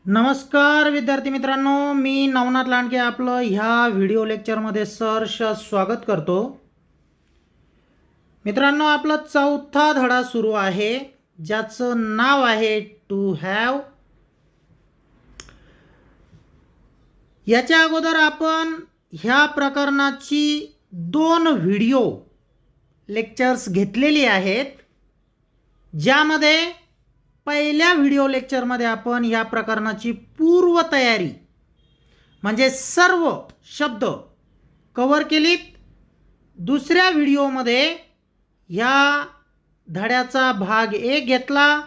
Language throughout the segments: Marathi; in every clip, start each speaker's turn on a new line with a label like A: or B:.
A: नमस्कार विद्यार्थी मित्रांनो, मी नवनाथ लांडगे आपलं ह्या व्हिडिओ लेक्चरमध्ये सहर्ष स्वागत करतो. मित्रांनो, आपला चौथा धडा सुरू आहे ज्याचं नाव आहे टू हॅव. याच्या अगोदर आपण ह्या प्रकरणाची 2 व्हिडिओ लेक्चर्स घेतलेली आहेत, ज्यामध्ये पहिल्या व्हिडिओ लेक्चरमध्ये आपण या प्रकरणाची पूर्वतयारी म्हणजे सर्व शब्द कव्हर केलीत. दुसऱ्या व्हिडिओमध्ये या धड्याचा भाग 1 घेतला,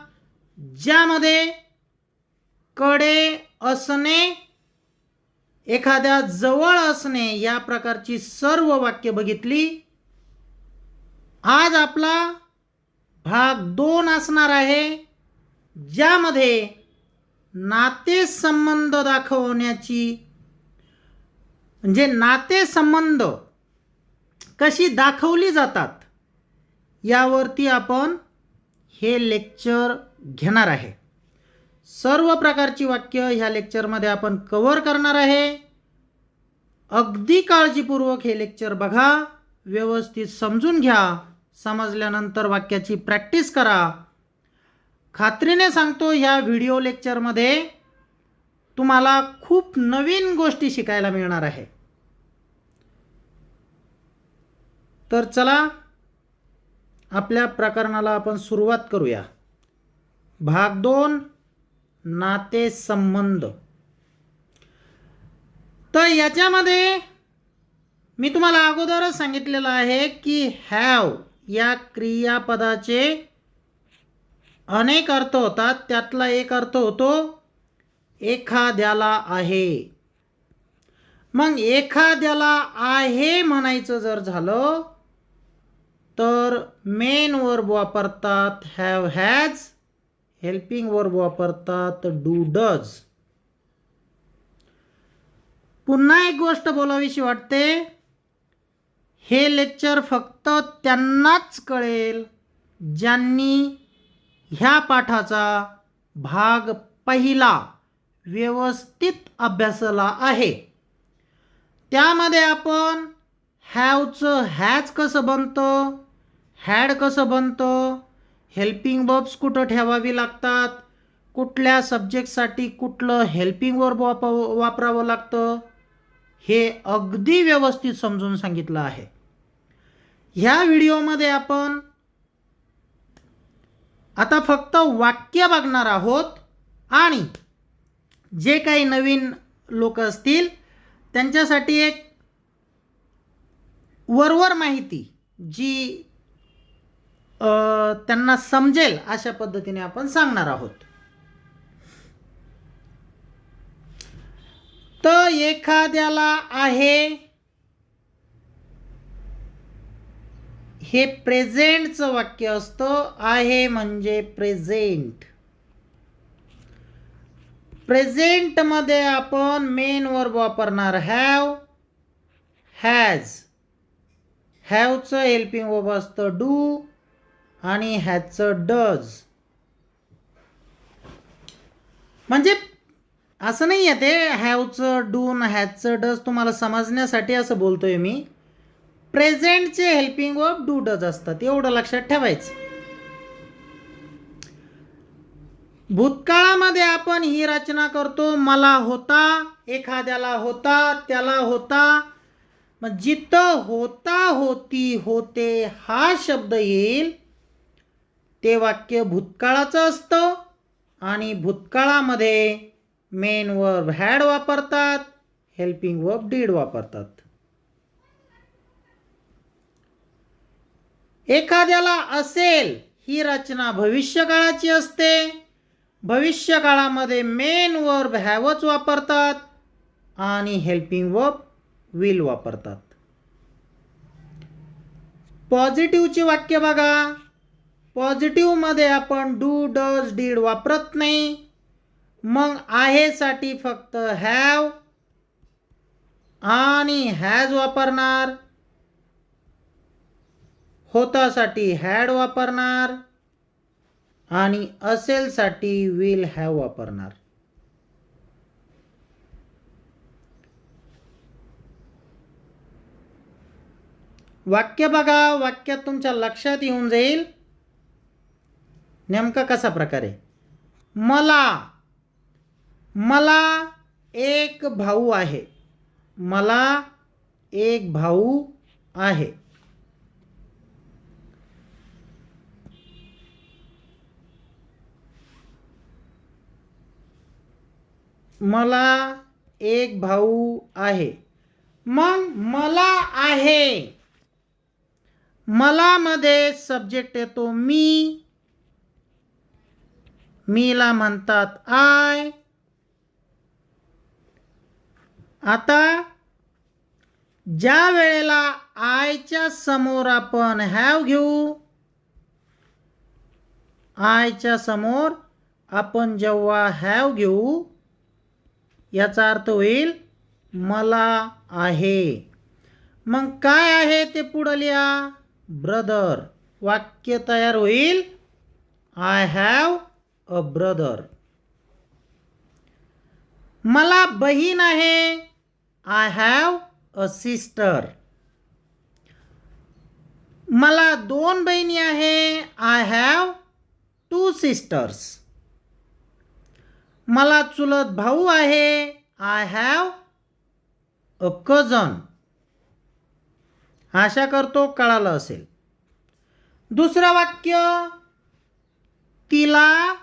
A: ज्यामध्ये कडे असणे, एखाद्या जवळ असणे या प्रकारची सर्व वाक्य बघितली. आज आपला भाग 2 असणार आहे, ज्यामध्ये नातेसंबंध दाखवण्याची म्हणजे नातेसंबंध कशी दाखवली जातात यावरती आपण हे लेक्चर घेणार आहे. सर्व प्रकारची वाक्य ह्या लेक्चरमध्ये आपण कव्हर करणार आहे. अगदी काळजीपूर्वक हे लेक्चर बघा, व्यवस्थित समजून घ्या. समजल्यानंतर वाक्याची प्रॅक्टिस करा. खात्रीने सांगतो, ह्या व्हिडिओ लेक्चरमध्ये तुम्हाला खूप नवीन गोष्टी शिकायला मिळणार आहे. तर चला आपल्या प्रकरणाला आपण सुरुवात करूया. भाग 2, नातेसंबंध. तर याच्यामध्ये मी तुम्हाला अगोदरच सांगितलेलं आहे की हॅव या क्रियापदाचे अनेक अर्थ होतात. त्यातला एक अर्थ होतो एखाद्याला आहे. मग एखाद्याला आहे म्हणायचं जर झालं तर मेन वर्ब वापरतात हॅव हॅज, हेल्पिंग वर्ब वापरतात डू डज. पुन्हा एक गोष्ट बोलावीशी वाटते, हे लेक्चर फक्त त्यांनाच कळेल ज्यांनी ह्या पाठाचा भाग 1 व्यवस्थित अभ्यासला आहे. त्यामध्ये आपण हॅवचं हॅज कसं बनतं, हॅड कसं बनतं, हेल्पिंग वर्ब्स कुठं ठेवावी लागतात, कुठल्या सब्जेक्टसाठी कुठलं हेल्पिंग वर्ब वापरावं लागतं, हे अगदी व्यवस्थित समजून सांगितलं आहे. ह्या व्हिडिओमध्ये आपण आता फक्त वाक्य बघणार आहोत आणि जे काही नवीन लोक असतील त्यांच्यासाठी एक वरवर माहिती जी त्यांना समजेल अशा पद्धतीने आपण सांगणार आहोत. तर एखाद्याला आहे हे प्रेझेंटचं वाक्य असतं. आहे म्हणजे प्रेझेंट. प्रेझेंटमध्ये आपण मेन वर्ब वापरणार हॅव, हॅज. हॅवचं हेल्पिंग वर्ब असतं डू आणि हॅजचं डज. म्हणजे असं नाही आहे ते हॅवचं डू न हॅजचं डज, तुम्हाला समजण्यासाठी असं बोलतोय मी. प्रेझेंटचे हेल्पिंग वर्ब डू डज असतात, एवढं लक्षात ठेवायचं. भूतकाळामध्ये आपण ही रचना करतो, मला होता, एखाद्याला होता, त्याला होता. मग जिथं होता, होती, होते हा शब्द येईल ते वाक्य भूतकाळाचं असतं आणि भूतकाळामध्ये मेन वर्ब हॅड वापरतात, हेल्पिंग वर्ब डीड वापरतात. एखाद्याला असेल ही रचना भविष्यकाळाची असते. भविष्यकाळामध्ये मेन वर्ब हॅवच वापरतात आणि हेल्पिंग वर्ब विल वापरतात. पॉझिटिव्हची वाक्य बघा. पॉझिटिव्हमध्ये आपण डू डज डीड वापरत नाही. मग आहेसाठी फक्त हॅव आणि हॅज वापरणार. होतासाठी हॅड वापरणार आणि असेलसाठी विल हॅव वापरणार. वाक्य बघा, वाक्यात तुमच्या लक्षात येऊन जाईल नेमका कसा प्रकारे. मला एक भाऊ आहे. मला एक भाऊ आहे. मला एक भाऊ आहे. मग मला आहे, मला मध्ये सब्जेक्ट येतो मी. मीला म्हणतात आय. आता ज्या वेळेला आयच्या समोर आपण हॅव घेऊ, आयच्या समोर आपण जेव्हा हॅव घेऊ, याचा अर्थ होईल मला आहे. मग काय आहे ते पुढं लिहा, ब्रदर. वाक्य तयार होईल आय हॅव अ ब्रदर. मला बहीण आहे, आय हॅव अ सिस्टर. मला 2 बहिणी आहे, आय हॅव 2 सिस्टर्स. मला चुलत भाऊ आहे, आय हॅव अ कझन. आशा करतो कळालं असेल. दुसरं वाक्य, तिला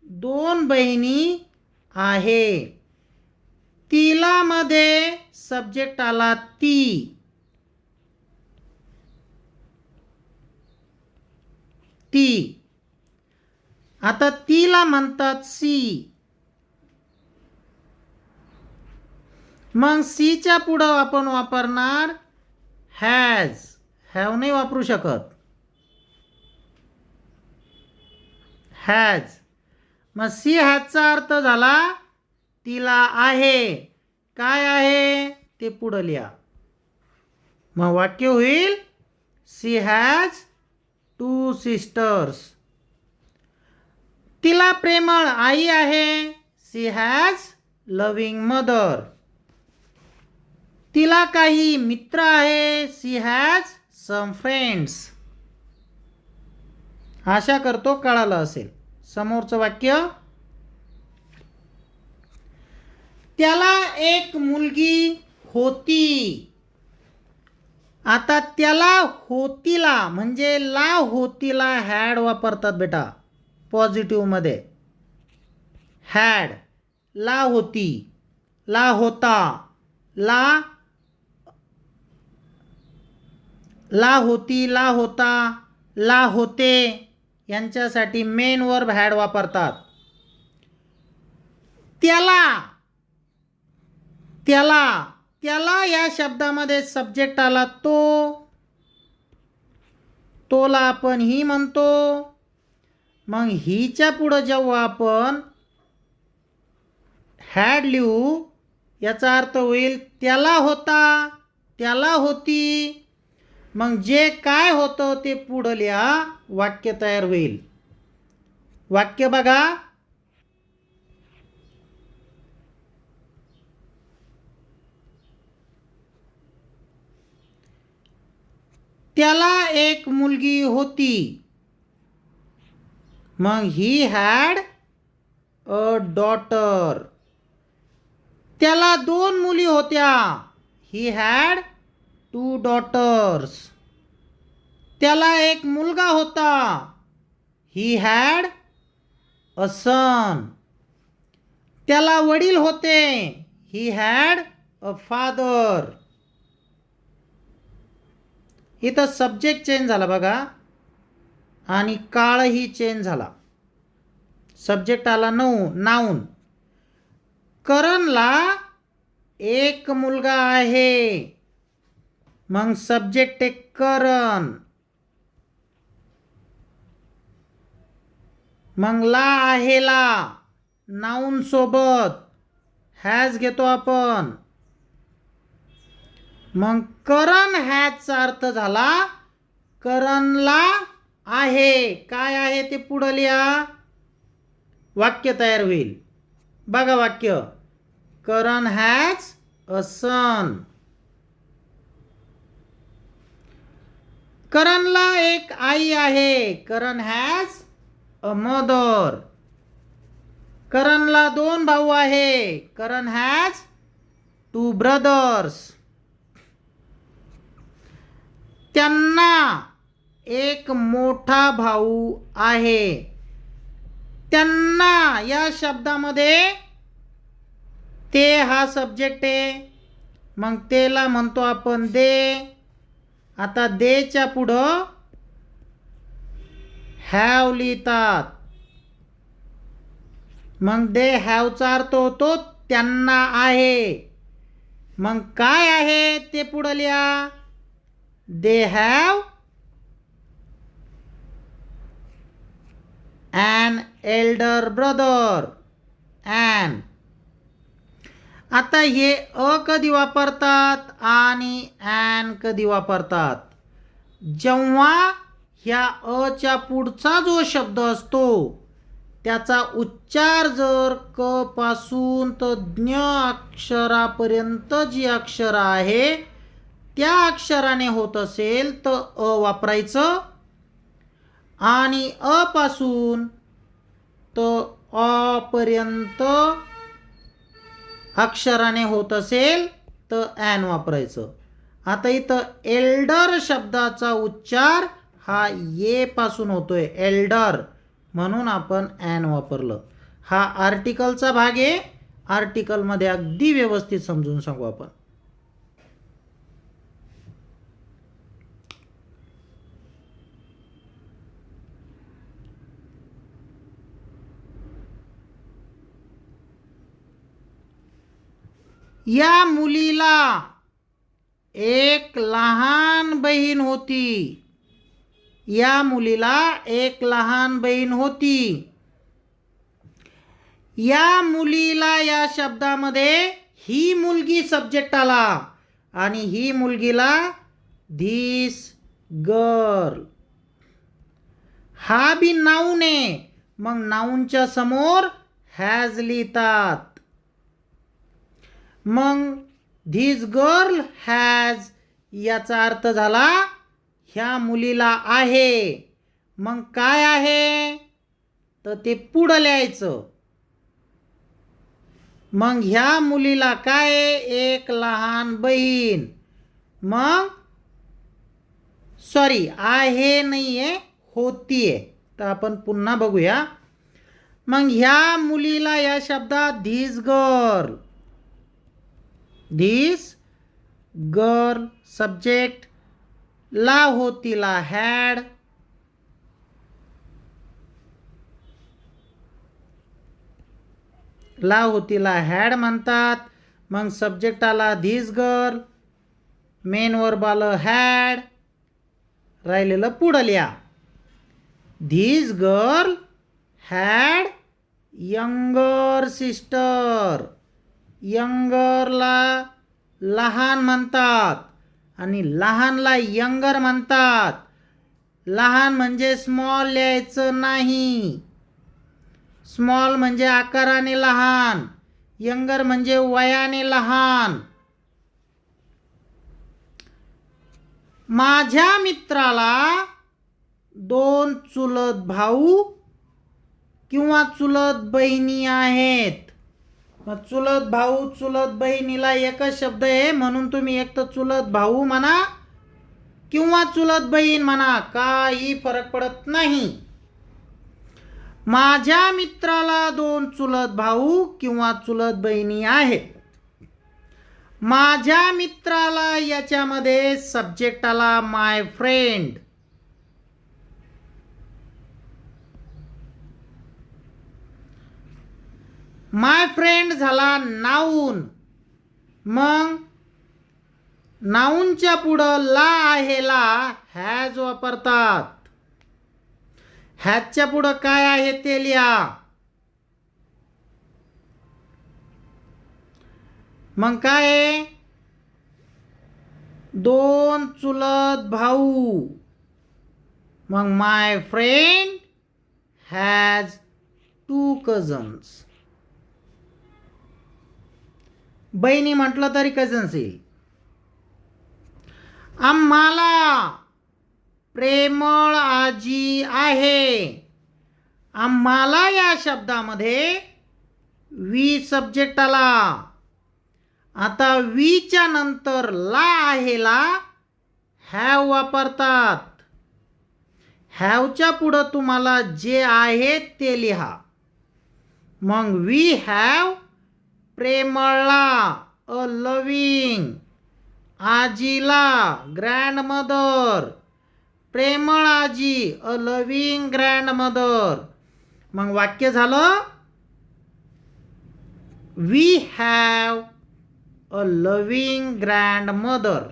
A: 2 बहिणी आहे. तिला मध्ये सब्जेक्ट आला ती. आता तिला म्हणतात सी. मग सीच्या पुढं आपण वापरणार हॅज. हॅव नाही वापरू शकत, हॅज. मग सी हॅजचा अर्थ झाला तिला आहे. काय आहे ते पुढं लिहा. मग वाक्य होईल सी हॅज 2 सिस्टर्स. तिला प्रेमळ आई आहे, सी हॅज लव्हिंग मदर. तिला काही मित्र आहे, सी हॅज सम फ्रेंड्स. आशा करतो कळालं असेल. समोरचं वाक्य, त्याला एक मुलगी होती. आता त्याला होतीला म्हणजे ला होतीला हॅड वापरतात बेटा पॉझिटिव्हमध्ये. हॅड, ला होती, ला होता, ला होती, ला होता, ला होते यांच्यासाठी मेन वर्ब हॅड वापरतात. त्याला या शब्दामध्ये सब्जेक्ट आला तो. तोला आपण ही म्हणतो. मग हीच्या पुढं जेव्हा आपण हॅड लिहू, याचा अर्थ होईल त्याला होता, त्याला होती. मग जे काय होतं ते पुढं लिहा, वाक्य तयार होईल. वाक्य बघा, त्याला एक मुलगी होती. मग ही हॅड अ डॉटर. त्याला 2 मुली होत्या, ही हॅड 2 डॉटर्स. त्याला एक मुलगा होता, ही हॅड अ सन. त्याला वडील होते, ही हॅड अ फादर. इथं सब्जेक्ट चेंज झाला बघा आणि काळही चेंज झाला. सब्जेक्ट आला नाऊन. करणला एक मुलगा आहे. मग सब्जेक्ट एक करण. मग ला आहे ला नाऊन सोबत हॅज घेतो आपण. मग करण हॅजचा अर्थ झाला करणला आहे. काय आहे ते पुढं लिहा, वाक्य तयार होईल. बघा वाक्य, करण हॅज अ सन. करणला एक आई आहे. करण हॅज अ मदर. करणला 2 भाऊ आहे. करण हॅज 2 ब्रदर्स. त्यांना एक मोठा भाऊ आहे. त्यांना या शब्दामध्ये ते हा सब्जेक्ट आहे. मग तेला म्हणतो आपण दे. आता देच्या पुढं हॅव लिहितात. मग दे हॅवचा अर्थ होतो त्यांना आहे. मग काय आहे ते पुढं लिहा. They have an elder brother. an. आता हे अ कधी वापरतात आणि an कधी वापरतात. जेव्हा ह्या अच्या पुढचा जो शब्द असतो त्याचा उच्चार जर क पासून तर ज्ञ अक्षरापर्यंत जी अक्षर आहे त्या अक्षराने होत असेल तर अ वापरायचं. आणि अ पासून तर अ पर्यंत अक्षराने होत असेल तर ॲन वापरायचं. आता इथं एल्डर शब्दाचा उच्चार हा ये पासून होतोय. एल्डर म्हणून आपण ॲन वापरलं. हा आर्टिकलचा भाग आहे. आर्टिकलमध्ये अगदी व्यवस्थित समजून सांगू आपण. या मुलीला एक लहान बहीण होती. या मुलीला एक लहान बहीण होती. या मुलीला या शब्दामध्ये ही मुलगी सब्जेक्ट आला आणि ही मुलगीला धिस गर्ल. हा बी नाऊन आहे. मग नाऊनच्या समोर हॅज लिहितात. मग धिस गर्ल हॅज याचा अर्थ झाला ह्या मुलीला आहे. मग काय आहे तर ते पुढं लिहायचं. मग ह्या मुलीला काय एक लहान बहीण. मग सॉरी आहे नाही आहे होतीये. तर आपण पुन्हा बघूया. मग ह्या मुलीला या शब्दात this girl. This girl subject. ला होतीला हॅड. ला होतीला हॅड म्हणतात. मग सब्जेक्ट आला धिस गर्ल. मेन वर्ब आलं हॅड. राहिलेलं पुढं लिहा. This girl had younger sister. यंगरला लहान म्हणतात आणि लहानला यंगर म्हणतात. लहान म्हणजे स्मॉल लिहायचं नाही. स्मॉल म्हणजे आकाराने लहान. यंगर म्हणजे वयाने लहान. माझ्या मित्राला 2 चुलत भाऊ किंवा चुलत बहिणी आहेत. मग चुलत भाऊ चुलत बहिणीला एकच शब्द आहे म्हणून तुम्ही एक तर चुलत भाऊ म्हणा किंवा चुलत बहीण म्हणा, काही फरक पडत नाही. माझ्या मित्राला 2 चुलत भाऊ किंवा चुलत बहिणी आहेत. माझ्या मित्राला याच्यामध्ये सब्जेक्ट आला माय फ्रेंड. माय फ्रेंड झाला नाऊन. मग नाऊनच्या पुढं ला आहे ला हॅज वापरतात. हॅजच्या पुढं काय आहे ते लिहा. मग काय 2 चुलत भाऊ. मग माय फ्रेंड हॅज 2 कझन्स. बहिणी म्हटलं तरी कझन्स येईल. आम्हाला प्रेमळ आजी आहे. आम्हाला या शब्दामध्ये वी सब्जेक्ट आला. आता वीच्या नंतर ला आहेला हॅव वापरतात. हॅवच्या पुढं तुम्हाला जे आहे ते लिहा. मग वी हॅव प्रेमळला अ लविंग, आजीला ग्रँडमदर, प्रेमळ आजी अ लविंग ग्रँडमदर. मग वाक्य झालं we have a loving grandmother.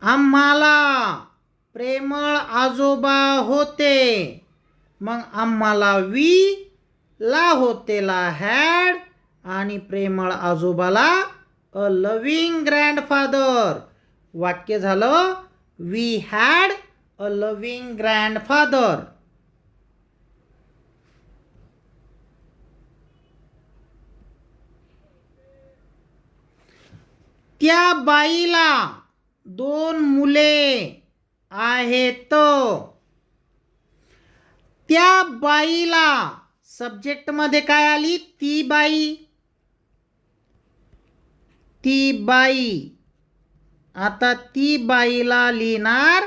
A: आम्हाला प्रेमळ आजोबा होते. मग आम्हाला वी, ला होतेला हॅड आणि प्रेमळ आजोबाला अ लविंग ग्रँडफादर. वाक्य झालं we had a loving grandfather. त्या बाईला 2 मुले आहेत. त्या बाईला सब्जेक्टमध्ये काय आली? ती बाई. ती बाई. आता ती बाईला लिहिणार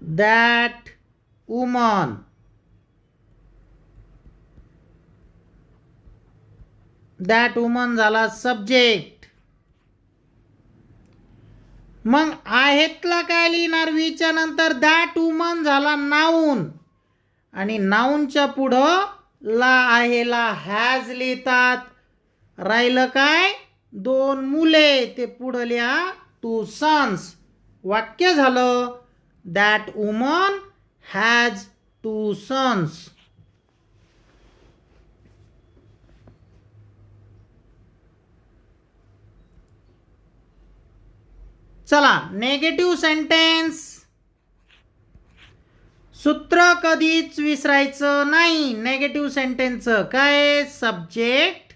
A: दॅट वुमन. दॅट वुमन झाला सब्जेक्ट. मग आहेतला काय लिहिणार? वीच्या नंतर दॅट वुमन झाला नाऊन आणि नाऊनच्या पुढं ला आहेला हॅज लिहितात. राहिलं काय? 2 मुले. ते पुढं लिहा 2 सन्स. वाक्य झालं दॅट वुमन हॅज 2 सन्स. चला नेगेटिव्ह सेंटेन्स. सूत्र कधीच विसरायचं नाही. नेगेटिव्ह सेंटेन्सचं काय? सब्जेक्ट,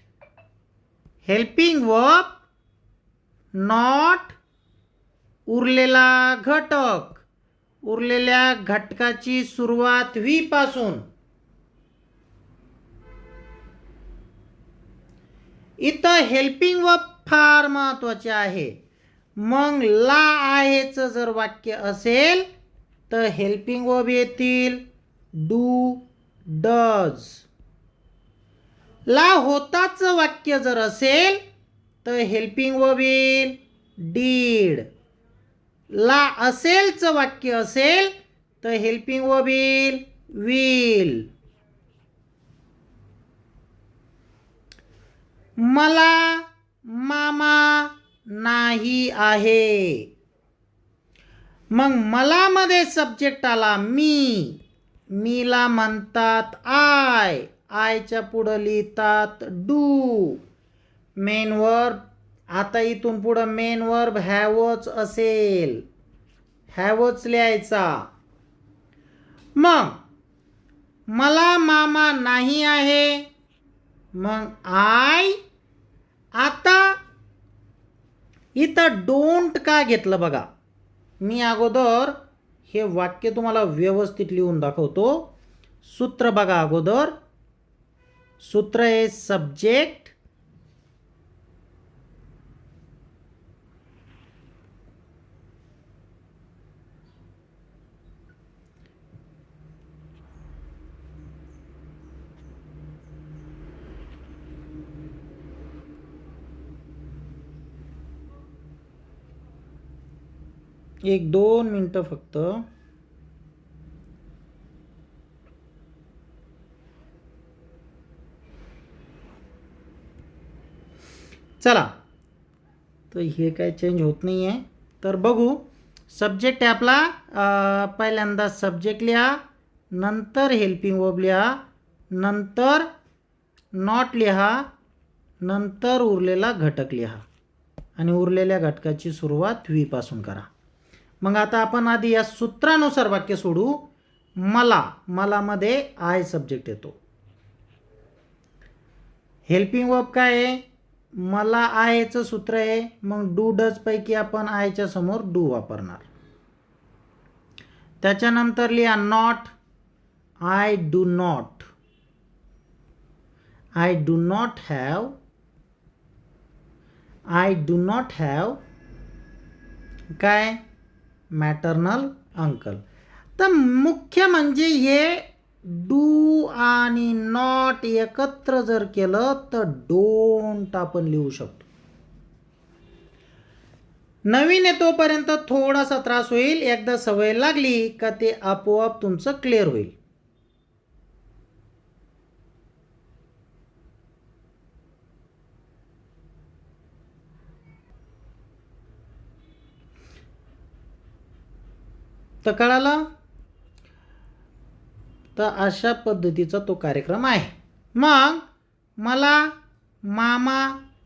A: हेल्पिंग वर्ब, नॉट, उरलेला घटक. उरलेल्या घटकाची सुरुवात व्ही पासून. इथं हेल्पिंग वर्ब फार महत्वाचे आहे. मग ला आहेचं जर वाक्य असेल तर हेल्पिंग वर्ब येतील डू, डज. ला होताचं वाक्य जर असेल तर हेल्पिंग वर्ब येईल डीड. ला असेलचं वाक्य असेल तर हेल्पिंग वर्ब येईल विल. मला मामा नाही आहे. मग मला मध्ये सब्जेक्ट आला मी. मीला म्हणतात आय. आयच्या पुढं लिहितात डू. Main verb. आता इथून पुढं मेन वर्ब हॅवच असेल. हॅवच लिहायचा. मग मला मामा नाही आहे. मग आय. आता इथं डोंट का घेतलं बघा. मी अगोदर हे वाक्य तुम्हाला व्यवस्थित लिहून दाखवतो. सूत्र बघा अगोदर. सूत्र आहे सब्जेक्ट, एक 2 मिनटं फक्त. चला तर हे काय चेंज होत नाही आहे तर बघू. सब्जेक्ट आहे आपला. पहिल्यांदा सब्जेक्ट लिहा, नंतर हेल्पिंग वर्ब लिहा, नंतर नॉट लिहा, नंतर उरलेला घटक लिहा आणि उरलेल्या घटकाची सुरुवात व्ही पासून करा. मग आता आपण आधी या सूत्रानुसार वाक्य सोडू. मला, मला मध्ये आय सब्जेक्ट येतो. हेल्पिंग वर्ब काय आहे? मला आहेचं सूत्र आहे, मग डू डज पैकी आपण आहेच्या समोर डू वापरणार. त्याच्यानंतर लिहा not. I do not. I do not have. I do not have काय मॅटर्नल अंकल. तर मुख्य म्हणजे हे डू आणि नॉट एकत्र जर केलं तर डोंट आपण लिहू शकतो. नवीन आहे तोपर्यंत थोडासा त्रास होईल, एकदा सवय लागली का ते आपोआप तुमचं क्लिअर होईल. तर कळालं. तर अशा पद्धतीचा तो कार्यक्रम आहे. मग मला मामा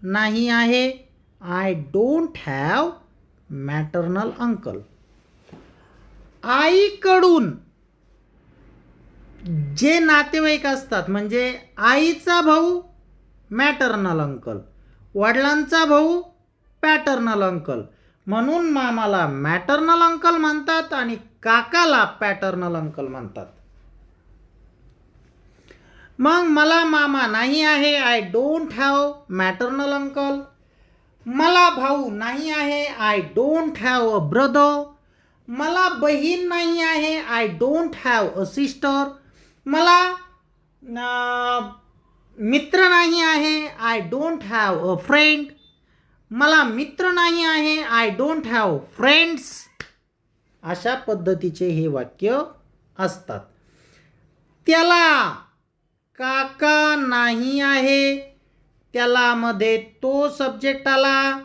A: नाही आहे. I don't have maternal uncle. आईकडून जे नातेवाईक असतात म्हणजे आईचा भाऊ मॅटर्नल अंकल, वडिलांचा भाऊ पॅटर्नल अंकल, म्हणून मामाला मॅटर्नल अंकल म्हणतात आणि काकाला पॅटर्नल अंकल म्हणतात. मग मला मामा नाही आहे. I don't have maternal uncle. मला भाऊ नाही आहे. I don't have a brother. मला बहीण नाही आहे. I don't have a sister. मला मित्र नाही आहे. I don't have a friend. मला मित्र नाही आहे. I don't have friends. अशा पद्धतीचे हे वाक्य असतात. त्याला काका नाही आहे. त्याला मध्ये तो सब्जेक्ट आला,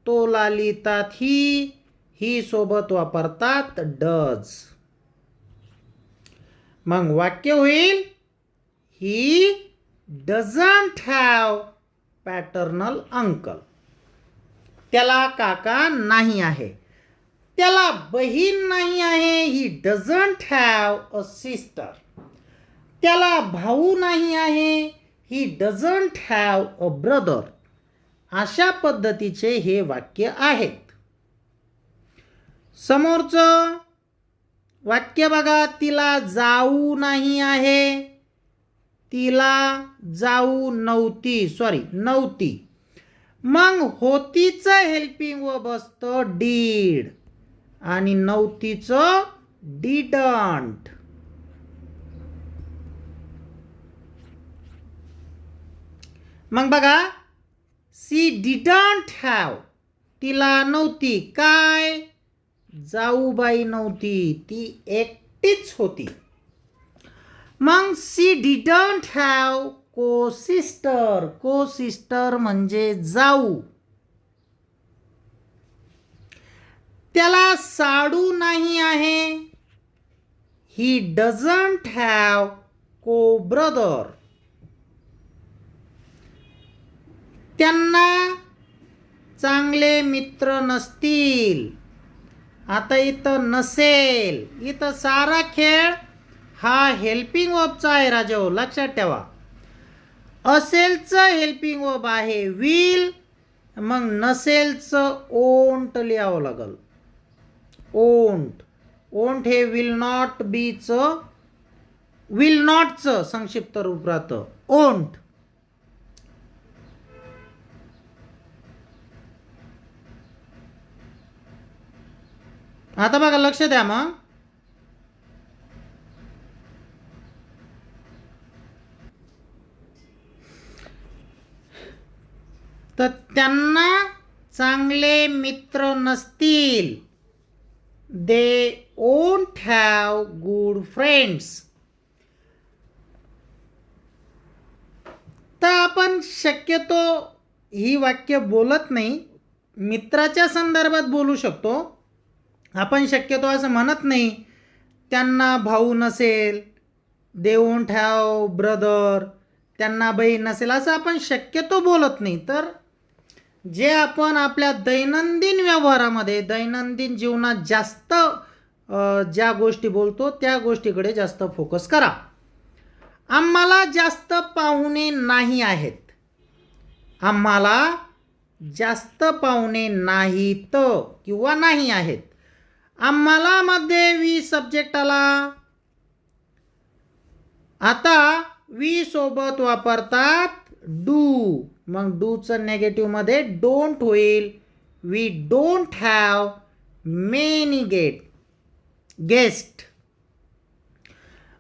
A: तोला लिहितात ही सोबत वापरतात डज. मग वाक्य होईल he doesn't have paternal uncle. त्याला काका नाही आहे. त्याला बहीण नाही आहे. He doesn't have a sister. त्याला भाऊ नाही आहे. He doesn't have a brother. अशा पद्धतीचे हे वाक्य आहेत. समोरचं वाक्य बघा. तिला जाऊ नाही आहे. तिला जाऊ नव्हती. मग होतीचं हेल्पिंग वर्ब असतं डीड आणि नव्हतीचं डिडंट. मग बघा सी डिडंट हॅव. तिला नव्हती काय जाऊबाई नव्हती, ती एकटीच होती. मग सी डिडंट हॅव को सिस्टर. को सिस्टर म्हणजे जाऊ. त्याला साडू नाही आहे. ही डझंट हॅव को ब्रदर. त्यांना चांगले मित्र नसतील. आता इथं नसेल, इथं सारा खेळ हा हेल्पिंग वर्बचा आहे राजाओ, लक्षात ठेवा. असेलचं हेल्पिंग वर्ब आहे विल. मग नसेलचं ओंट लिहावं लागल. ओंट हे विल नॉट बीचं विल नॉटचं संक्षिप्त रूप राहतं ओंट. आता बघा लक्ष द्या. मग तर त्यांना चांगले मित्र नसतील. They won't have good friends. तर आपण शक्यतो ही वाक्य बोलत नाही. मित्राच्या संदर्भात बोलू शकतो. आपण शक्यतो असं म्हणत नाही त्यांना भाऊ नसेल. They won't have brother. त्यांना बहीण नसेल असं आपण शक्यतो बोलत नाही. तर जे आपण आपल्या दैनंदिन व्यवहारामध्ये दैनंदिन जीवनात जास्त ज्या गोष्टी बोलतो त्या गोष्टीकडे जास्त फोकस करा. आम्हाला जास्त पाहुणे नाही आहेत. आम्हाला जास्त पाहुणे नाहीत किंवा नाही आहेत. आम्हाला मध्ये वी सब्जेक्ट आला. आता वी सोबत वापरतात डू. मग डूचं नेगेटिव्हमध्ये डोंट होईल. We don't have many guest.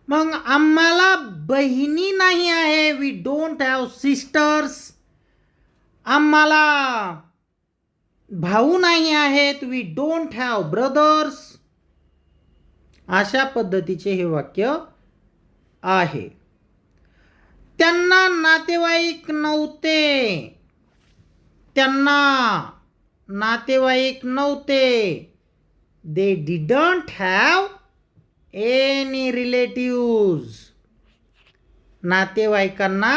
A: मग आम्हाला बहिणी नाही आहे. We don't have sisters. आम्हाला भाऊ नाही आहेत. We don't have brothers. अशा पद्धतीचे हे वाक्य आहे. त्यांना नातेवाईक नव्हते. त्यांना नातेवाईक नव्हते. They didn't have any relatives. नातेवाईकांना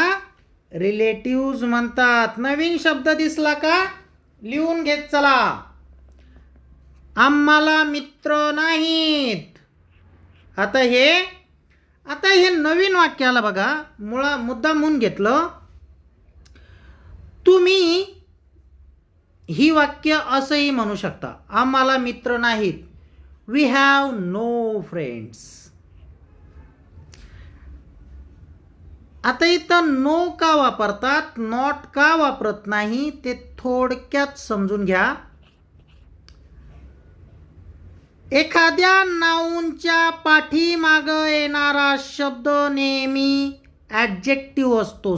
A: रिलेटिव्ज म्हणतात. नवीन शब्द दिसला का लिहून घेत चला. आम्हाला मित्र नाहीत. आता हे नवीन वाक्याला बघा. मुद्दाम म्हणून घेतलं. तुम्ही ही वाक्य असंही म्हणू शकता. आम्हाला मित्र नाहीत. We have no friends. आता इथं नो का वापरतात, नॉट का वापरत नाही ते थोडक्यात समजून घ्या. एखाद्या नाऊनच्या पाठीमागं येणारा शब्द नेहमी ॲडजेक्टिव्ह असतो.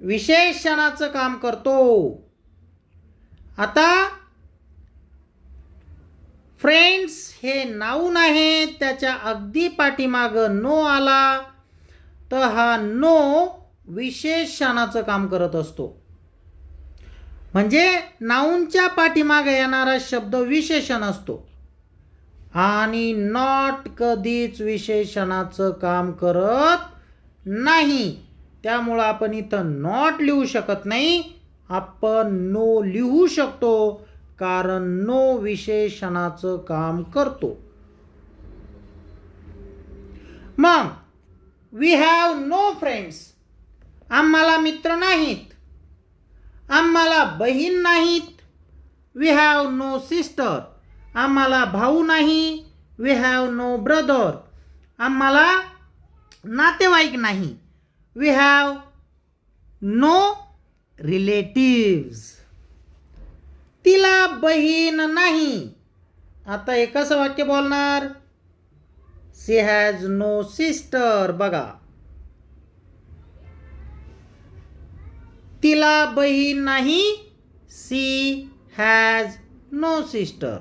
A: विशेषणाचं काम करतो. आता फ्रेंड्स हे नाऊन आहे. त्याच्या अगदी पाठीमागं नो आला तर हा नो विशेषणाचं काम करत असतो. म्हणजे नाऊनच्या पाठीमागे येणारा शब्द विशेषण असतो आणि नॉट कधीच विशेषणाचं काम करत नाही. त्यामुळं आपण इथं नॉट लिहू शकत नाही. आपण नो लिहू शकतो कारण नो विशेषणाचं काम करतो. मग वी हॅव नो फ्रेंड्स. आम्हाला मित्र नाहीत. आम्हाला बहीण नाहीत. We have no sister. आम्हाला भाऊ नाही. We have no brother. आम्हाला नातेवाईक नाही. We have no relatives. तिला बहीण नाही. आता हे कसं वाक्य बोलणार. She has no sister. बघा तिला बहीण नाही. She has no sister.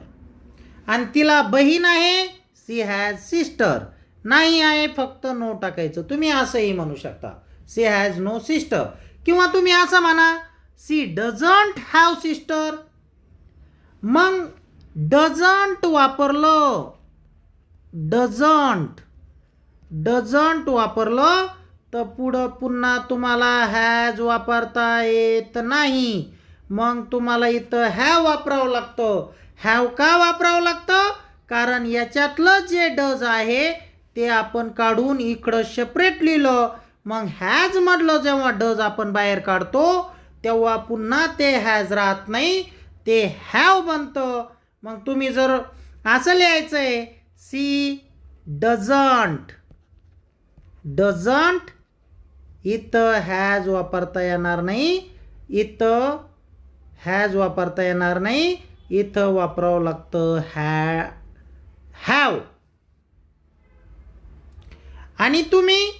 A: आणि तिला बहीण आहे. She has sister. नाही आहे फक्त नो टाकायचं. तुम्ही असंही म्हणू शकता. She has no sister. किंवा तुम्ही असं म्हणा शी डझंट हॅव सिस्टर. मग डझंट वापरलं. डझंट वापरलं तर पुढं पुन्हा तुम्हाला हॅज वापरता येत नाही. मग तुम्हाला इथं हॅव वापरावं लागतं. हॅव का वापरावं लागतं कारण याच्यातलं जे डज आहे ते आपण काढून इकडं सेपरेट लिहिलं. मग हॅज म्हटलं जेव्हा डज आपण बाहेर काढतो तेव्हा पुन्हा ते हॅज राहत नाही. ते हॅव बनतं. मग तुम्ही जर असं लिहायचं आहे सी डझंट. इथं हॅज वापरता येणार नाही. इथं हॅज वापरता येणार नाही. इथं वापरावं लागतं हॅव. आणि तुम्ही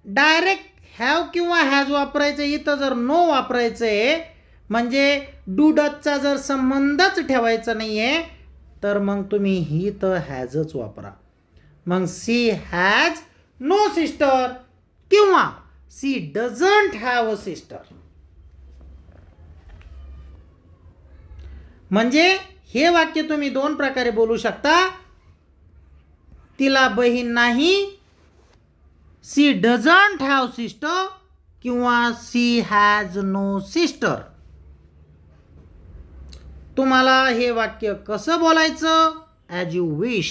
A: डायरेक्ट हॅव किंवा हॅज वापरायचं. इथं जर नो वापरायचं आहे म्हणजे डू डजचा जर संबंधच ठेवायचा नाही आहे तर मग तुम्ही इथं हॅजच वापरा. मग सी हॅज नो सिस्टर किंवा she doesn't have a sister. म्हणजे हे वाक्य तुम्ही दोन प्रकारे बोलू शकता. तिला बहीण नाही. सी डझंट हॅव सिस्टर किंवा सी हॅज नो सिस्टर. तुम्हाला हे वाक्य कसं बोलायचं ॲज यू विश.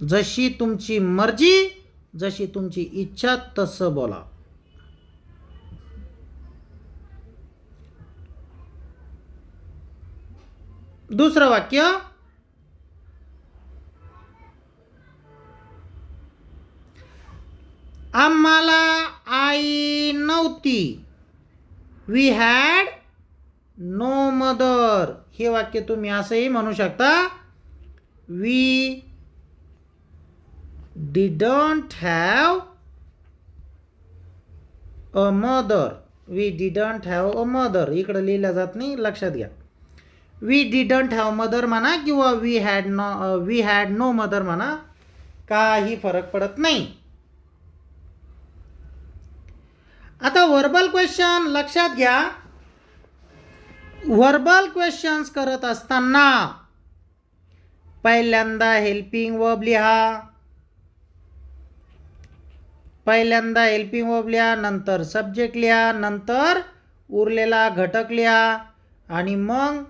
A: जशी तुमची मर्जी, जशी तुमची इच्छा तसं बोला. दुसरं वाक्य, आम्हाला आई नव्हती. We had no mother. हे वाक्य तुम्ही असंही म्हणू शकता, we didn't have a mother. We didn't have a mother इकडं लिहिलं जात नाही, लक्षात घ्या. वी डिडंट हॅव मदर म्हणा किंवा वी हॅड नो मदर म्हणा, काही फरक पडत नाही. आता व्हर्बल क्वेश्चन लक्षात घ्या. व्हर्बल क्वेश्चन्स करत असताना पहिल्यांदा हेल्पिंग वर्ब लिहा, पहिल्यांदा हेल्पिंग वर्ब लिहा, नंतर सब्जेक्ट लिहा, नंतर उरलेला घटक लिहा आणि मग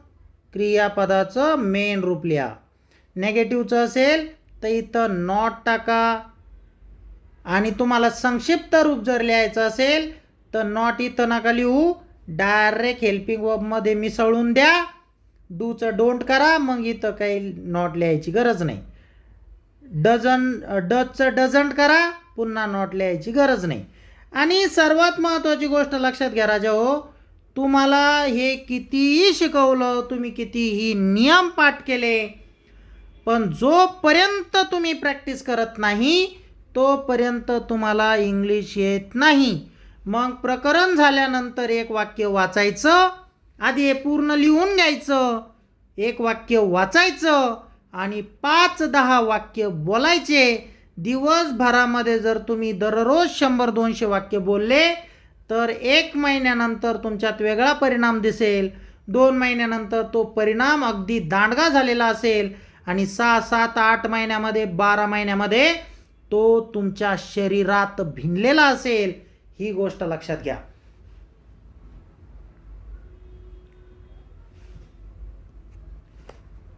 A: क्रियापदाचं मेन रूप लिहा. नेगेटिव्हचं असेल तर इथं नॉट टाका आणि तुम्हाला संक्षिप्त रूप जर लिहायचं असेल तर नॉट इथं नका लिहू, डायरेक्ट हेल्पिंग वर्बमध्ये मिसळून द्या. डूचं डोंट करा, मग इथं काही नॉट लिहायची गरज नाही. डजचं डझंट करा, पुन्हा नॉट लिहायची गरज नाही. आणि सर्वात महत्त्वाची गोष्ट लक्षात घ्या राजा हो, तुम्हाला हे कितीही शिकवलं, तुम्ही कितीही नियम पाठ केले, पण जोपर्यंत तुम्ही प्रॅक्टिस करत नाही तोपर्यंत तुम्हाला इंग्लिश येत नाही. मग प्रकरण झाल्यानंतर एक वाक्य वाचायचं, आधी हे पूर्ण लिहून घ्यायचं, एक वाक्य वाचायचं आणि 5-10 वाक्य बोलायचे. दिवसभरामध्ये जर तुम्ही दररोज 100-200 वाक्य बोलले तर 1 महिन्यानंतर तुमच्यात वेगळा परिणाम दिसेल. 2 महिन्यानंतर तो परिणाम अगदी दांडगा झालेला असेल आणि 6, 7, 8 महिन्यामध्ये, 12 महिन्यामध्ये तो तुमच्या शरीरात भिनलेला असेल. ही गोष्ट लक्षात घ्या.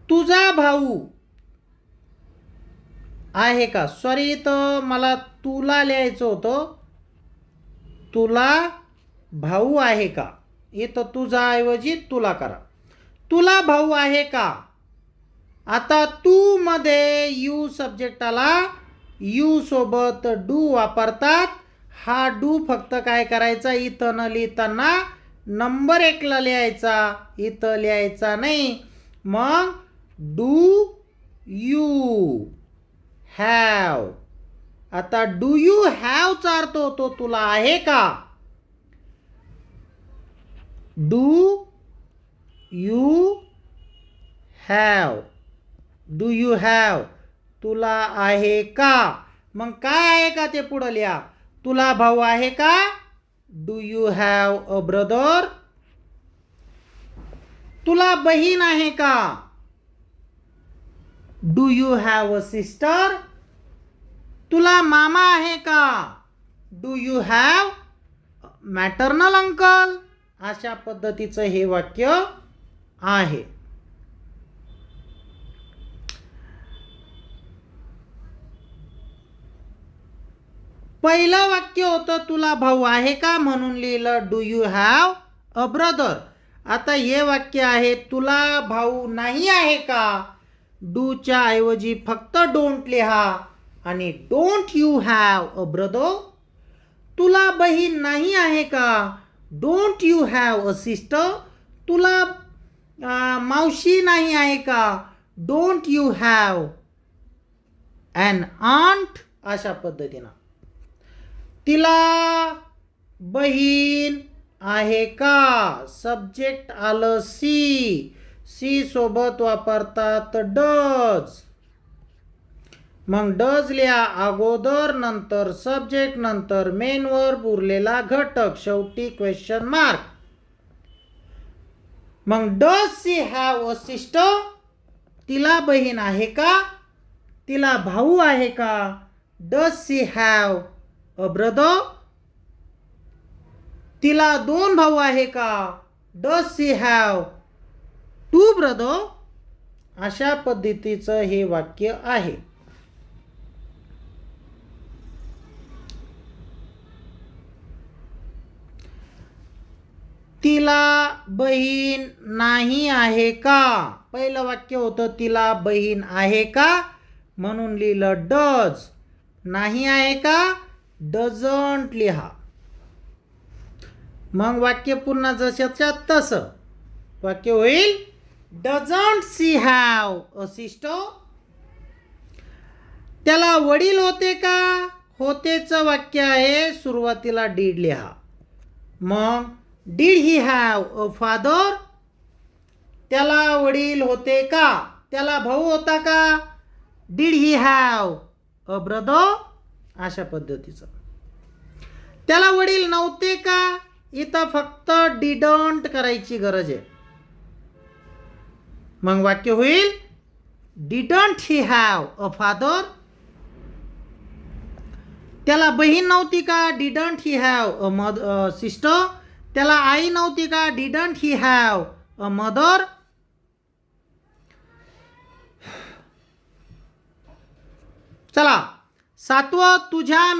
A: तुझा भाऊ आहे का? सॉरी, तर मला तुला लिहायचं होतं. तुला भाऊ आहे का? इथं तुझा ऐवजी तुला करा. तुला भाऊ आहे का? आता तू मध्ये यू सब्जेक्ट आला, यू सोबत डू वापरतात. हा डू फक्त काय करायचा, इथं न लिहिताना नंबर 1ला लिहायचा, इथं लिहायचा नाही. मग डू यू हॅव. आता डू यू हॅवचा अर्थ होतो तुला आहे का? Do you have, do you have, तुला आहे का? मग काय आहे का ते पुढं लिहा. तुला भाऊ आहे का? Do you have a brother? तुला बहीण आहे का? Do you have a sister? तुला मामा आहे का? Do you have maternal uncle? अशा पद्धतीचं हे वाक्य आहे. पहिलं वाक्य होतं तुला भाऊ आहे का, म्हणून लिहिलं do you have a brother. आता हे वाक्य आहे तुला भाऊ नाही आहे का, डूच्या ऐवजी फक्त डोंट लिहा आणि don't you have a brother. तुला बहीण नाही आहे का, don't you have a sister. तुला मावशी नाही आहे का, don't you have an aunt. अशा पद्धतीनं. तिला बहीण आहे का, सब्जेक्ट आलं सी, सी सोबत वापरतात डज. मग डज लिहा अगोदर, नंतर सब्जेक्ट, नंतर मेन वर्ब, उरलेला घटक, शेवटी क्वेश्चन मार्क. मग does she have a sister? तिला बहीण आहे का? तिला भाऊ आहे का? Does she have a brother? तिला 2 भाऊ आहे का? Does she have 2 brother? अशा पद्धतीचं हे वाक्य आहे. तिला बहीण नाही आहे का? पहिलं वाक्य होतं तिला बहीण आहे का, म्हणून लिहिलं डज. नाही आहे का, डझंट लिहा. मग वाक्य पुन्हा जशाच्या तसं वाक्य होईल, doesn't she have a sister. त्याला वडील होते का, होतेचं वाक्य आहे, सुरुवातीला डीड लिहा. मग did he have a father. त्याला वडील होते का, त्याला भाऊ होता का, did he have a brother. अशा पद्धतीचं. त्याला वडील नव्हते का, इथं फक्त डिडंट करायची गरज आहे. मग वाक्य होईल, didn't he have a father. त्याला बहीण नव्हती का, didn't he have a sister. त्याला आई नव्हती का, didn't he have a mother. चला 7वं, तुझ्या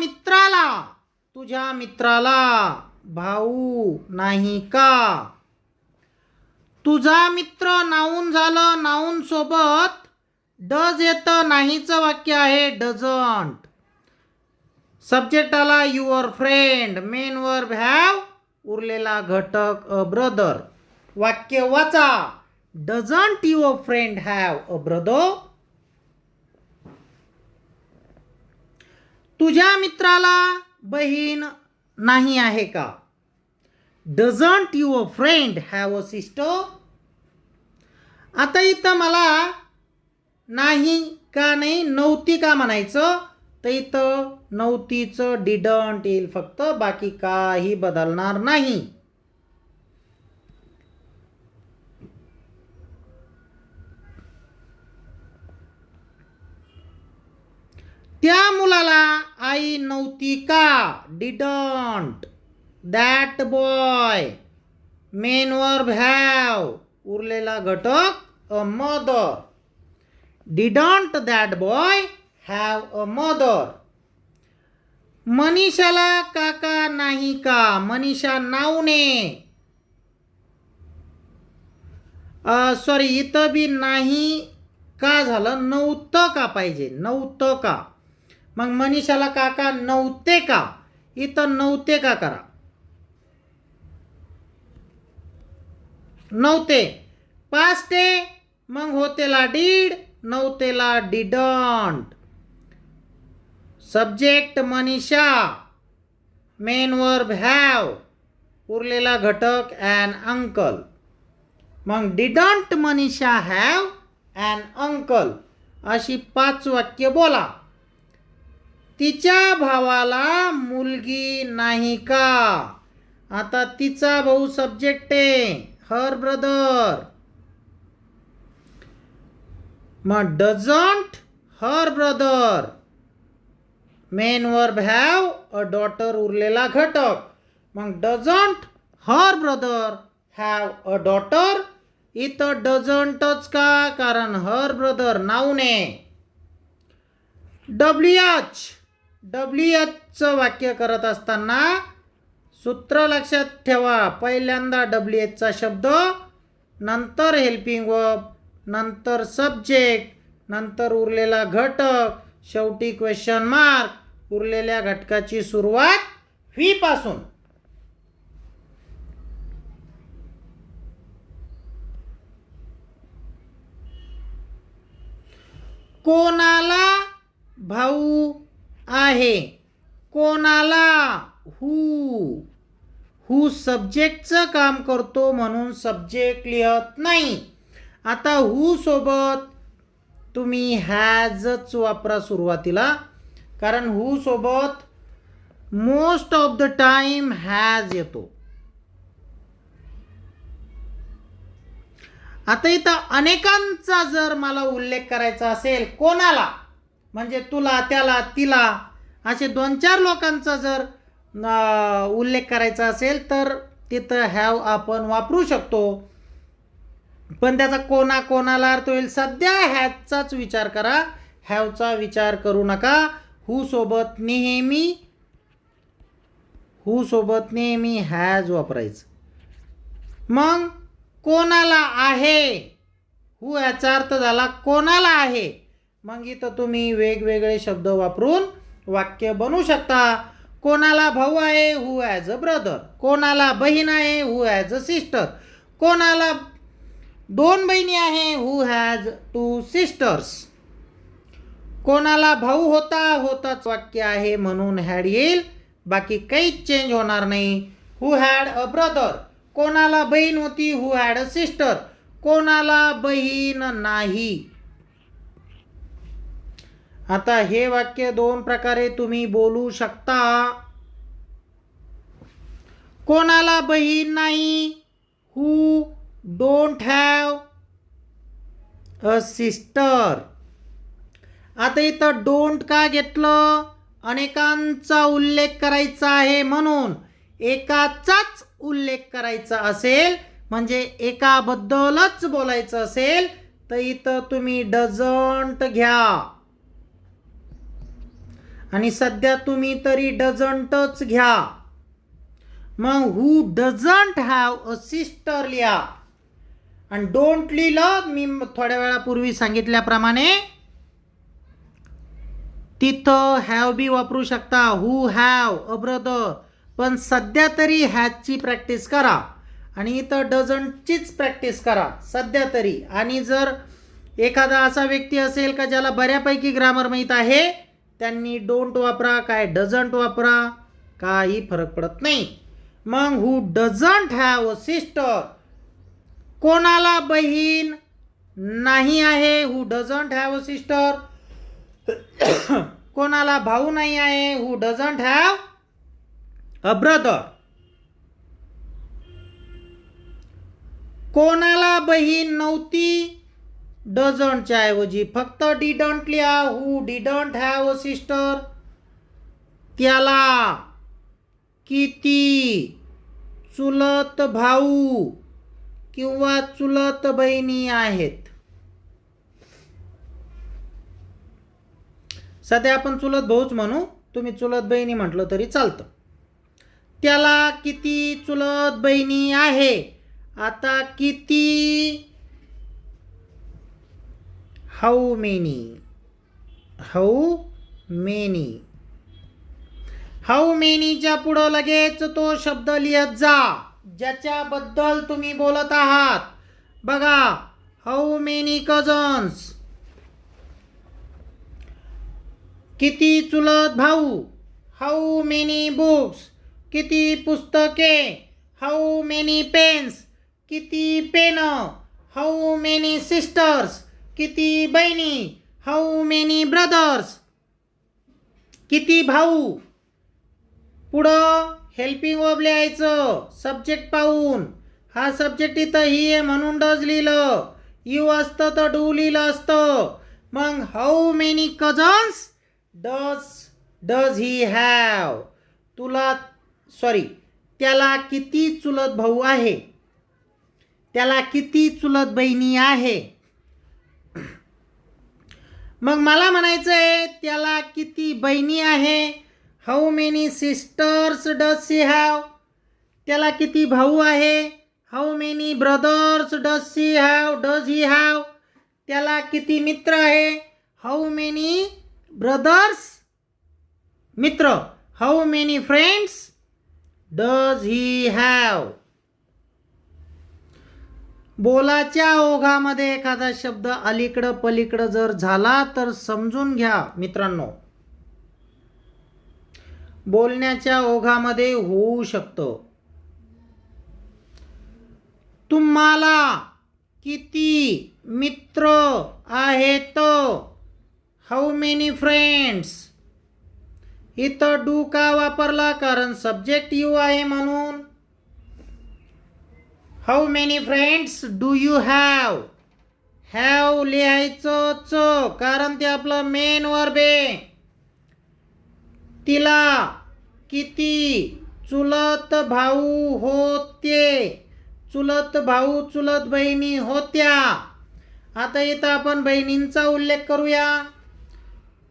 A: मित्राला भाऊ नाही का. तुझा मित्र नाऊन झालं, नाऊन सोबत डज येतं, नाहीचं वाक्य आहे डझंट. सब्जेक्ट आला your friend, main verb have, उरलेला घटक अ ब्रदर. वाक्य वाचा, doesn't your friend have a brother. तुझ्या मित्राला बहीण नाही आहे का, doesn't your friend have a sister. आता इथं मला नाही का नाही, नव्हती का म्हणायचं, तर इथं नव्हतीचं डिडंट येईल फक्त, बाकी काही बदलणार नाही. त्या मुलाला आई नव्हती का, didn't. That boy, main verb have, उरलेला घटक a mother. Didn't that boy have a mother. मनीषाला काका नाही का, मनीषा नाऊने. सॉरी, इथं बी नाही का झालं, नव्हतं का पाहिजे, नव्हतं का. मग मनीषाला काका नव्हते का, इथं नव्हते का करा. नव्हते पास्ट आहे, मग होतेला डीड, नव्हतेला didn't. Subject Manisha, main verb have, उरलेला घटक ॲन अंकल. मग didn't Manisha have an uncle. अशी 5 वाक्य बोला. तिच्या भावाला मुलगी नाही का. आता तिचा भाऊ सब्जेक्ट आहे, हर ब्रदर. मग doesn't her brother, main verb have a daughter, उरलेला घटक. मग doesn't her brother have a daughter. इथं डझंटच का, कारण हर ब्रदर नाऊन आहे. डब्ल्यूएचचं वाक्य करत असताना सूत्र लक्षात ठेवा. पहिल्यांदा डब्ल्यूएचचा शब्द, नंतर हेल्पिंग वर्ब, नंतर सब्जेक्ट, नंतर उरलेला घटक, शेवटी क्वेश्चन मार्क. उरलेल्या घटकाची सुरुवात व्ही पासून. कोणाला भाऊ आहे, कोणाला, हू सब्जेक्टचं काम करतो म्हणून सब्जेक्ट लिहत नाही. आता हू सोबत तुम्ही हॅजच वापरा सुरुवातीला, कारण हू सोबत most of the time has येतो. आता इथं अनेकांचा जर मला उल्लेख करायचा असेल, कोणाला म्हणजे तुला, त्याला, तिला, असे 2-4 लोकांचा जर उल्लेख करायचा असेल तर तिथं हॅव आपण वापरू शकतो. पण त्याचा कोणाला अर्थ होईल. सध्या हॅजचाच विचार करा, हॅवचा विचार करू नका. हू सोबत नेहमी हॅज वापरायचं. मग कोणाला आहे, हू याचा अर्थ झाला कोणाला आहे. मग इथं तुम्ही वेगवेगळे शब्द वापरून वाक्य बनवू शकता. कोणाला भाऊ आहे, हू ॲज अ ब्रदर. कोणाला बहीण आहे, हू ॲज अ सिस्टर. कोणाला 2 बहिणी आहे, हू हॅज 2 सिस्टर्स. कोणाला भाऊ होता, होताच वाक्य आहे म्हणून हॅड येईल, बाकी काहीच चेंज होणार नाही. Who had a brother. कोणाला बहीण होती, हू हॅड अ सिस्टर. कोणाला बहीण नाही. आता हे वाक्य 2 प्रकारे तुम्ही बोलू शकता. कोणाला बहीण नाही, who don't have a sister. आता इथं डोंट का घेतलं, अनेकांचा उल्लेख करायचा आहे म्हणून. एकाचाच उल्लेख करायचा असेल म्हणजे एकाबद्दलच बोलायचं असेल तर इथं तुम्ही डझंट घ्या. आणि सध्या तुम्ही तरी डझंटच घ्या. मग हू डझंट हॅव अ सिस्टर लिहा. आणि डोंट लिहिलं, मी थोड्या वेळापूर्वी सांगितल्याप्रमाणे तिथं हॅव बी वापरू शकता. Who have a brother. पण सध्या तरी हॅजची प्रॅक्टिस करा आणि इथं डझंटचीच प्रॅक्टिस करा सध्या तरी. आणि जर एखादा असा व्यक्ती असेल का ज्याला बऱ्यापैकी ग्रामर माहीत आहे, त्यांनी डोंट वापरा, काय डझंट वापरा, काही फरक पडत नाही. मग हू डझंट हॅव अ सिस्टर. कोणाला बहीण नाही आहे, हू डझंट हॅव अ सिस्टर. कोणाला भाऊ नाही आहे, हू डझंट हॅव अ ब्रदर. कोणाला बहीण नव्हती, डझंटच्या ऐवजी फक्त डिडंट लिहा. हू डिडंट हॅव अ सिस्टर. त्याला किती चुलत भाऊ किंवा चुलत बहिणी आहेत. सध्या आपण चुलत भाऊच म्हणू, तुम्ही चुलत बहिणी म्हटलं तरी चालतं. त्याला किती चुलत बहिणी आहे. आता किती, how many. How many. How मेनीच्या पुढं लगेच तो शब्द लिहत जा ज्याच्याबद्दल तुम्ही बोलत आहात. बघा, हाऊ मेनी कझन्स. किती चुलत भाऊ. How many books. किती पुस्तके. How many pens. किती पेन. How many sisters. किती बहिणी. How many brothers. किती भाऊ. पुढं हेल्पिंग वर्ब लिहायचं सब्जेक्ट पाहून. हा सब्जेक्ट इथं ही आहे म्हणून डज लिहिलं. यू असतं तर डू लिहिलं असतं. मग how many cousins does he have. त्याला किती चुलत भाऊ आहे. त्याला किती चुलत बहिणी आहे. मग मला म्हणायचं आहे त्याला किती बहिणी आहे. How many sisters does she have. त्याला किती भाऊ आहे. How many brothers does he have. त्याला किती मित्र आहे. हाऊ मेनी ब्रदर्स मित्र. How many friends does he have. बोलाच्या ओघामध्ये एखादा शब्द अलीकडं पलीकडं जर झाला तर समजून घ्या मित्रांनो. बोलण्याच्या ओघामध्ये होऊ शकतं. तुम्हाला किती मित्र आहेत. How many friends. इथं डू का वापरला, कारण सब्जेक्ट यू आहे म्हणून. How many friends do you have. Have लिहायचं च, कारण ते आपलं मेन वर्ब आहे. तिला किती चुलत भाऊ होते. चुलत भाऊ चुलत बहिणी होत्या. आता इथं आपण बहिणींचा उल्लेख करूया.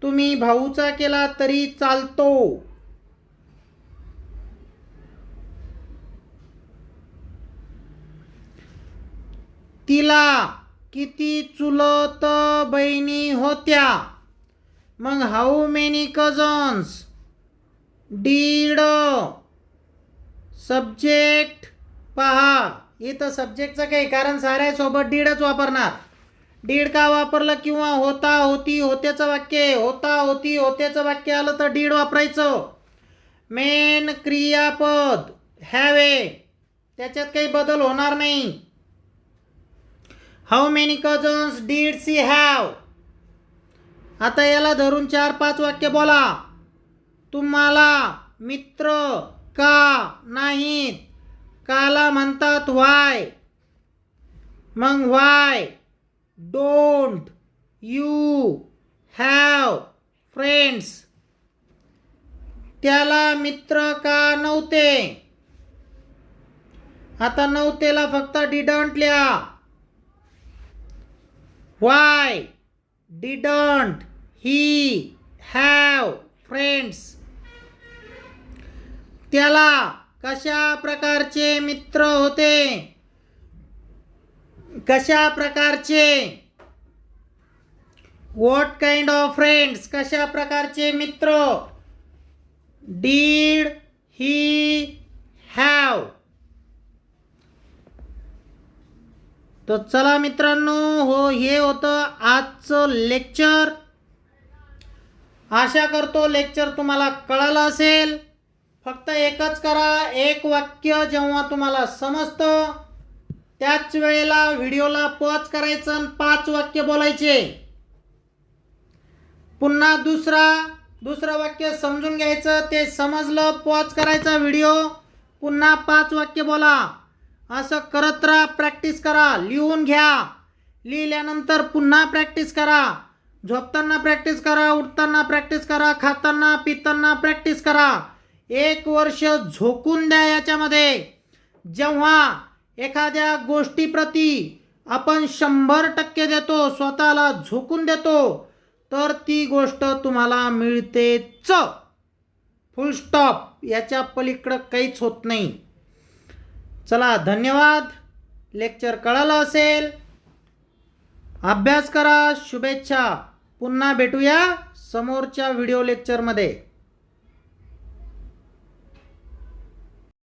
A: तुम्ही भाऊचा केला तरी चालतो. तिला किती चुलत बहिणी होत्या. मग how many cousins. Did subject पहा. इथं सब्जेक्टचं काही कारण साऱ्यासोबत डीडच वापरणार. डीड का वापरलं किंवा होता होती होत्याचं वाक्य, होता होती होत्याचं वाक्य आलं तर डीड वापरायचं. मेन क्रियापद हॅवे, त्याच्यात काही बदल होणार नाही. How many cousins did she have. आता याला धरून 4-5 वाक्य बोला. तुम्हाला मित्र का नाहीत? काला म्हणतात व्हाय. मग why don't you have friends. त्याला मित्र का नव्हते? आता नव्हतेला फक्त डिडंट लिहा. Why didn't he have friends. त्याला कशा प्रकारचे मित्र होते? कशा प्रकारचे? What kind of friends. कशा प्रकारचे मित्र? Did he have. तर चला मित्रांनो, हो हे होतं आजचं लेक्चर. आशा करतो लेक्चर तुम्हाला कळालं असेल. फक्त एकच करा, एक वाक्य जेव्हा तुम्हाला समजतं त्याच वेळेला व्हिडिओला पॉज करायचं आणि 5 वाक्य बोलायचे. पुन्हा दुसरं वाक्य समजून घ्यायचं, ते समजलं पॉज करायचा व्हिडिओ, पुन्हा 5 वाक्य बोला. असं करत राहा, प्रॅक्टिस करा, लिहून घ्या. लिहिल्यानंतर पुन्हा प्रॅक्टिस करा. झोपताना प्रॅक्टिस करा, उठताना प्रॅक्टिस करा, खाताना पिताना प्रॅक्टिस करा. 1 वर्ष झोकून द्या याच्यामध्ये. जेव्हा एखाद्या गोष्टीप्रती आपण 100% देतो, स्वतःला झोकून देतो, तर ती गोष्ट तुम्हाला मिळतेच. फुल स्टॉप. याच्या पलीकडं काहीच होत नाही. चला धन्यवाद. लेक्चर कळालं असेल. अभ्यास करा. शुभेच्छा. पुन्हा भेटूया समोरच्या व्हिडिओ लेक्चरमध्ये.